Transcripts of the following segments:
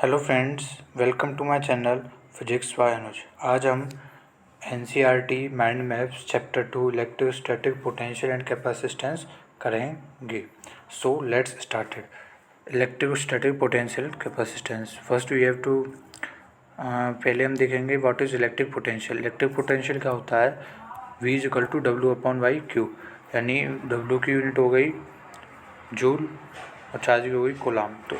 Hello friends, welcome to my channel physics by Anuj. आज हम NCERT mind maps chapter 2 electrostatic potential and capacitance करेंगे। So let's started. Electrostatic potential capacitance, first we have to पहले हम देखेंगे what is electric potential. Electric potential क्या होता है? V equal to W/Q, यानी W की यूनिट हो गई जूल और चार्ज की हो गई कूलाम। तो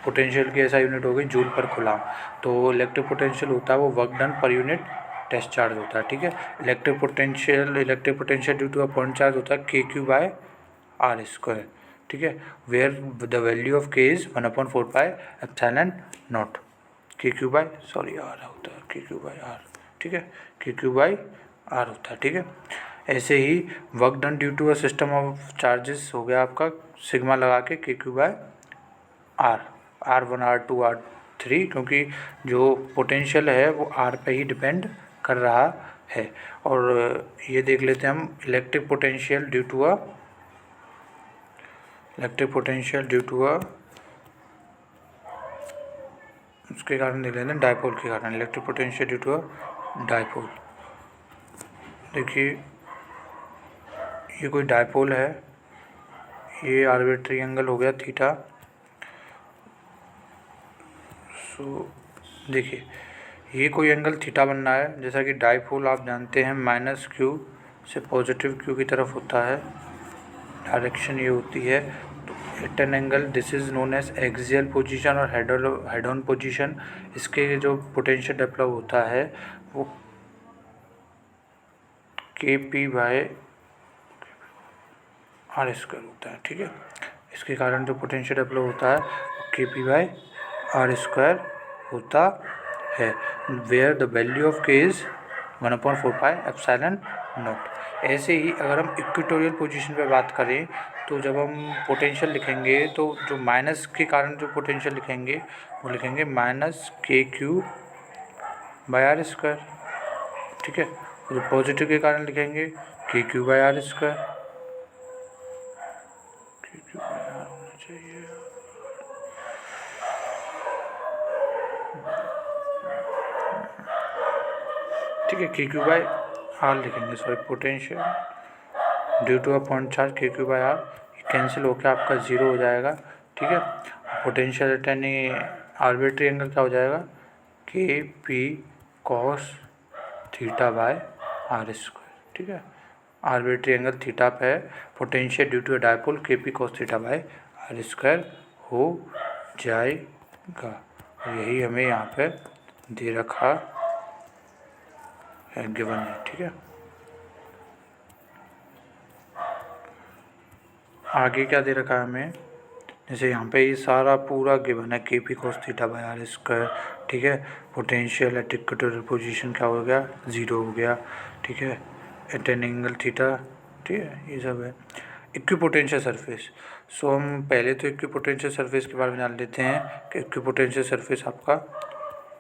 पोटेंशियल की ऐसा यूनिट हो गई जूल पर कूलाम। तो इलेक्ट्रिक पोटेंशियल होता है वो work done per unit test charge होता है। ठीक है, electric potential due to a point charge होता है KQ/R²। ठीक है, where the value of K is 1/4πε0 R होता है, KQ/R। ठीक है, KQ/R होता है। ठीक है, ऐसे ही work done due to a system of charges हो गया आपका सिग्मा लगा के KQ/R, R1 R2 R3, क्योंकि जो पोटेंशियल है वो R पे ही डिपेंड कर रहा है। और ये देख लेते हैं हम electric potential due to a उसके कारण देख लेते हैं डायपोल के कारण। Electric potential due to a dipole, देखिए ये कोई डायपोल है, ये आर्बिट्री एंगल हो गया थीटा। सो देखिए ये कोई एंगल थीटा बनना है, जैसा कि डायपोल आप जानते हैं -Q से +Q की तरफ होता है, डायरेक्शन ये होती है। तो at an angle this is known as axial position और हेड ऑन पोजीशन। इसके जो पोटेंशियल डेवलप होता है वो KP/R² होता है। ठीक है, इसके कारण जो पोटेंशियल डेवलप होता है वो KP/R² होता है, where the value of K is 1/4πε0। ऐसे ही अगर हम इक्वेटोरियल पोजीशन पे बात करें तो जब हम पोटेंशियल लिखेंगे तो जो माइनस के कारण जो पोटेंशियल लिखेंगे वो लिखेंगे -KQ/R²। ठीक है, जो पॉजिटिव के कारण लिखेंगे KQ/R²। KQ/R होना चाहिए। ठीक है, KQ/R लिखेंगे, sorry potential due to a point charge KQ/R cancel होकर आपका 0 हो जाएगा। ठीक है, potential at any arbitrary angle क्या हो जाएगा? KP cos θ/R²। ठीक है, आर्बिट्री एंगल थीटा पे है, potential due to a dipole KP cos θ/R² हो जाएगा। यही हमें यहाँ पे दे रखा है, गिवन है। ठीक है, आगे क्या दे रखा है हमें, जैसे यहाँ पे ये सारा पूरा गिवन है KP cos θ/R²। ठीक है, पोटेंशियल एट इक्वेटोरियल पोजीशन क्या हो गया? 0 हो गया। ठीक है, एट एन एंगल थीटा। ठीक है, ये सब है। इक्विपोटेंशियल सरफेस, सो हम पहले तो इक्विपोटेंशियल सरफेस के बारे में जान लेते हैं कि इक्विपोटेंशियल सरफेस आपका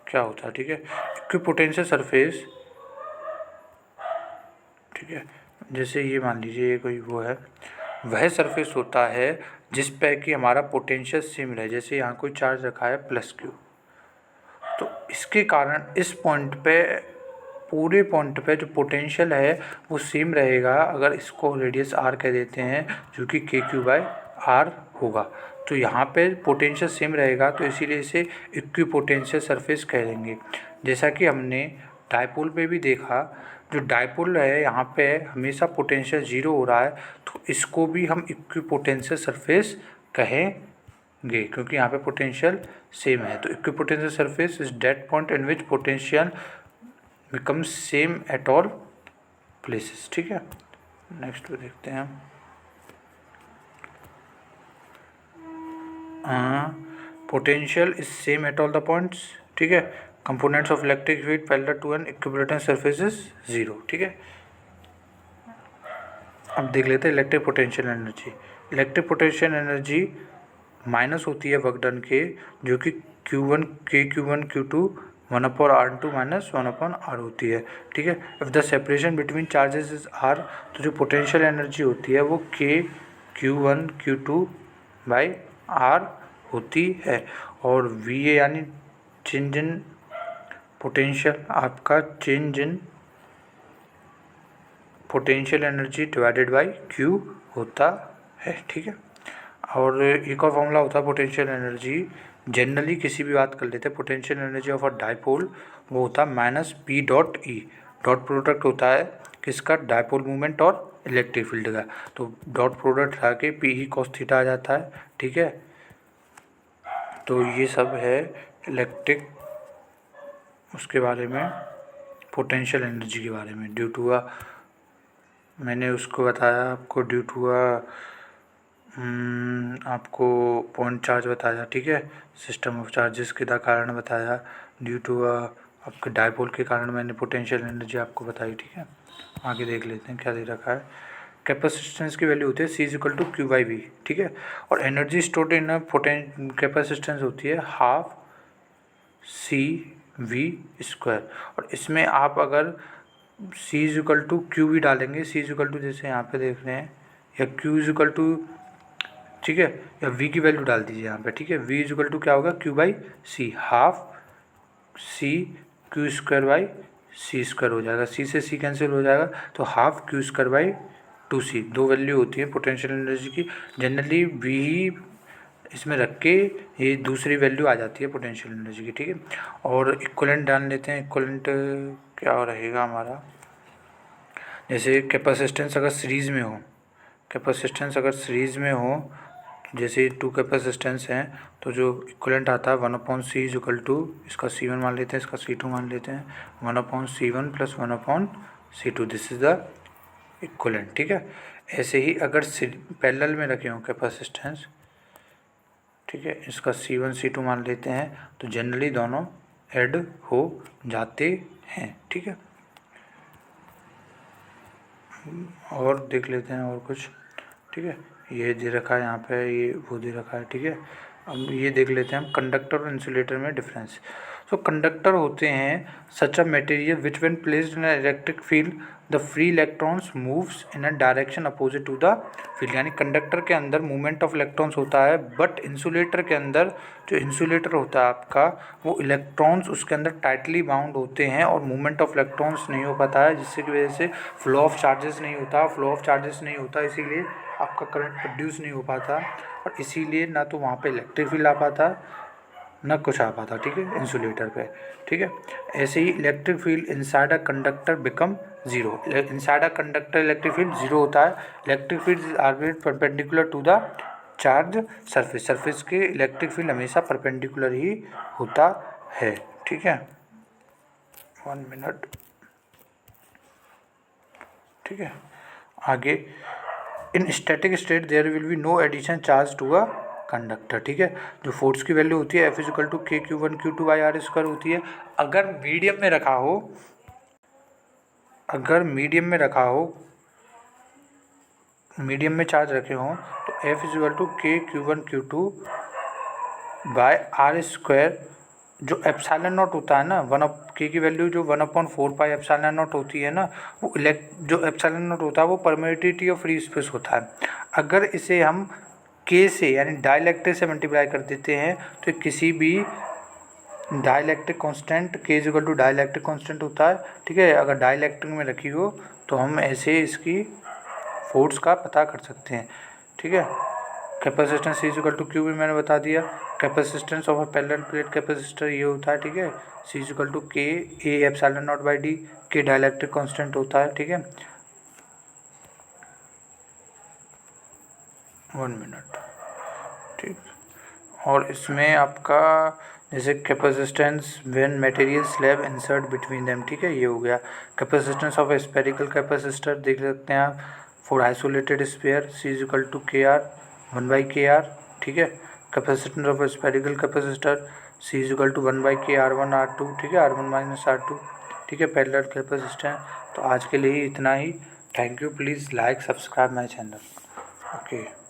क्या होता है। ठीक है, इक्विपोटेंशियल सरफेस, ठीक है, जैसे ये मान लीजिए ये कोई वो है, वह सरफेस होता है जिस पे कि हमारा पोटेंशियल सेम रहे। जैसे यहाँ कोई चार्ज रखा है +Q, तो इसके कारण इस पॉइंट पे, पूरे पॉइंट पे जो पोटेंशियल है वो सेम रहेगा। अगर इसको रेडियस R कह देते हैं जो कि KQ/R होगा, तो यहाँ पे पोटेंशियल सेम रहेगा, तो इसीलिए इसे इक्विपोटेंशियल सरफेस कह देंगे। जैसा कि हमने डायपोल पे भी देखा, जो डायपोल है यहाँ पे हमेशा पोटेंशियल 0 हो रहा है, तो इसको भी हम इक्विपोटेंशियल सरफेस कहेंगे, क्योंकि यहाँ पे पोटेंशियल सेम है। तो equipotential surface is that point in which potential becomes same at all places. ठीक है, नेक्स्ट पे देखते हैं हम, potential is same at all the points. ठीक है, components of electric field parallel to an equipotential surface is 0। ठीक है, अब देख लेते हैं electric potential energy. Electric potential energy minus होती है वर्क डन के, जो कि Q1 Q2 1/R2 minus 1/R होती है। ठीक है, if the separation between charges is R, तो जो पोटेंशियल एनर्जी होती है वो Q1 Q2/R होती है। और वी ए यानी चेंज इन पोटेंशियल, आपका change in potential energy divided by Q होता है, ठीक है। और एक और फॉर्मूला होता है पोटेंशियल एनर्जी, जनरली किसी भी बात कर लेते हैं, potential energy of a dipole वो होता है minus P dot E, dot product होता है किसका, डाइपोल मूवमेंट और इलेक्ट्रिक फील्ड का, तो डॉट प्रोडक्ट हटा के पी ई कॉस थीटा आ जाता है, ठीक है। तो ये सब है इलेक्ट्रिक उसके बारे में, पोटेंशियल एनर्जी के बारे में, ड्यू टू अ, मैंने उसको बताया आपको, ड्यू टू अ आपको पॉइंट चार्ज बताया, ठीक है, सिस्टम ऑफ चार्जेस के कारण बताया, ड्यू टू आपके डाइपोल के कारण मैंने पोटेंशियल एनर्जी आपको बताई, ठीक है। आगे देख लेते हैं क्या दे रखा है। कैपेसिटेंस की वैल्यू होती है C is equal to Q by V, ठीक है। और एनर्जी स्टोर्ड इन कैपेसिटेंस होती है हाफ सी वी स्क्वायर, और इसमें आप अगर सी इज इक्वल टू क्यू भी डालेंगे, सी इज इक्वल टू जैसे यहाँ पे देख रहे हैं, या क्यू इज इक्वल टू, ठीक है, या v की वैल्यू डाल दीजिए यहाँ पे, ठीक है। v इज इक्वल टू क्या होगा, q by C, half C Q square by C square हो जाएगा, c से c कैंसिल हो जाएगा, तो half Q square by 2c, दो वैल्यू होती है पोटेंशियल एनर्जी की। जनरली v इसमें रख के ये दूसरी वैल्यू आ जाती है पोटेंशियल एनर्जी की, ठीक है। और इक्वलेंट डाल लेते हैं, इक्वलेंट क्या रहेगा हमारा, जैसे कैपेसिटेंस अगर सीरीज़ में हो, कैपेसिटेंस अगर सीरीज़ में हो, जैसे टू कैपेसिटेंस हैं, तो जो इक्वलेंट आता है 1/c इज इक्वल टू, इसका C1 मान लेते हैं, इसका C2 मान लेते हैं, 1/C1 plus 1/C2, this is the equivalent, ठीक है। ऐसे ही अगर पैरेलल में रखे हों कैपेसिटेंस, ठीक है, इसका C1 C2 मान लेते हैं, तो जनरली दोनों ऐड हो जाते हैं, ठीक है। और देख लेते हैं और कुछ, ठीक है। ये दे रखा है यहाँ पे, ये वो दे रखा है, ठीक है। अब ये देख लेते हैं हम कंडक्टर और इंसुलेटर में डिफरेंस। सो कंडक्टर होते हैं such a material which when placed in electric field the free electrons moves in a direction opposite to the field, यानी कंडक्टर के अंदर मूवमेंट ऑफ इलेक्ट्रॉन्स होता है, बट इंसुलेटर के अंदर, जो इंसुलेटर होता है आपका, वो इलेक्ट्रॉन्स उसके अंदर टाइटली बाउंड होते हैं और मूवमेंट ऑफ इलेक्ट्रॉन्स नहीं हो पाता है, जिससे की वजह से फ्लो ऑफ चार्जेस नहीं होता, फ्लो ऑफ चार्जेस नहीं होता, इसीलिए आपका करंट प्रोड्यूस नहीं हो पाता, और इसीलिए ना तो वहाँ पे इलेक्ट्रिक फील्ड आ पाता ना कुछ आ पाता, ठीक है, इंसुलेटर पे, ठीक है। ऐसे ही electric field inside a conductor become zero, inside a conductor electric field zero होता है। Electric field are perpendicular to the charge surface, surface के इलेक्ट्रिक फील्ड हमेशा परपेंडिकुलर ही होता है, ठीक है। 1 मिनट, ठीक है। आगे, in static state there will be no addition charge to a conductor, ठीक है। जो फोर्स की वैल्यू होती है F is equal to K Q1 Q2 by are square होती है। अगर मीडियम में रखा हो, अगर मीडियम में रखा हो, मीडियम में चार्ज रखे हों, तो F is equal to K Q1 Q2 by R square, जो एप्सिलॉन नॉट होता है ना, वन अप के की वैल्यू जो 1/4 पाई एप्सिलॉन नॉट होती है ना, वो जो एप्सिलॉन नॉट होता है वो परमिटिविटी ऑफ फ्री स्पेस होता है। अगर इसे हम के से यानी डाइलेक्ट्रिक से मल्टीप्लाई कर देते हैं, तो किसी भी डाइलेक्ट्रिक कांस्टेंट के is equal to dielectric constant होता है, ठीक है। अगर डाइलेक्ट्रिक में रखी हो तो हम ऐसे इसकी फोर्स का पता कर सकते हैं, ठीक है। Capacitance is equal to Q भी मैंने बता दिया। Capacitance of a parallel plate capacitor ये होता है, ठीक है, सी इज इक्वल टू के A epsilon not by D, के डाइलेक्ट्रिक कांस्टेंट होता है, ठीक है। 1 मिनट, ठीक। और इसमें आपका जैसे capacitance when material slab insert between them, ठीक है, ये हो गया। कैपेसिटेंस ऑफ स्फेरिकल कैपेसिटर देख सकते हैं आप, for isolated sphere C is equal to K R 1/KR, ठीक है। Capacitance of spherical capacitor C is equal to 1/KR1R2, ठीक है, R1 माइनस R2, ठीक है, पैरेलल कैपेसिटर। तो आज के लिए ही इतना ही। Thank you, please like subscribe my channel, okay.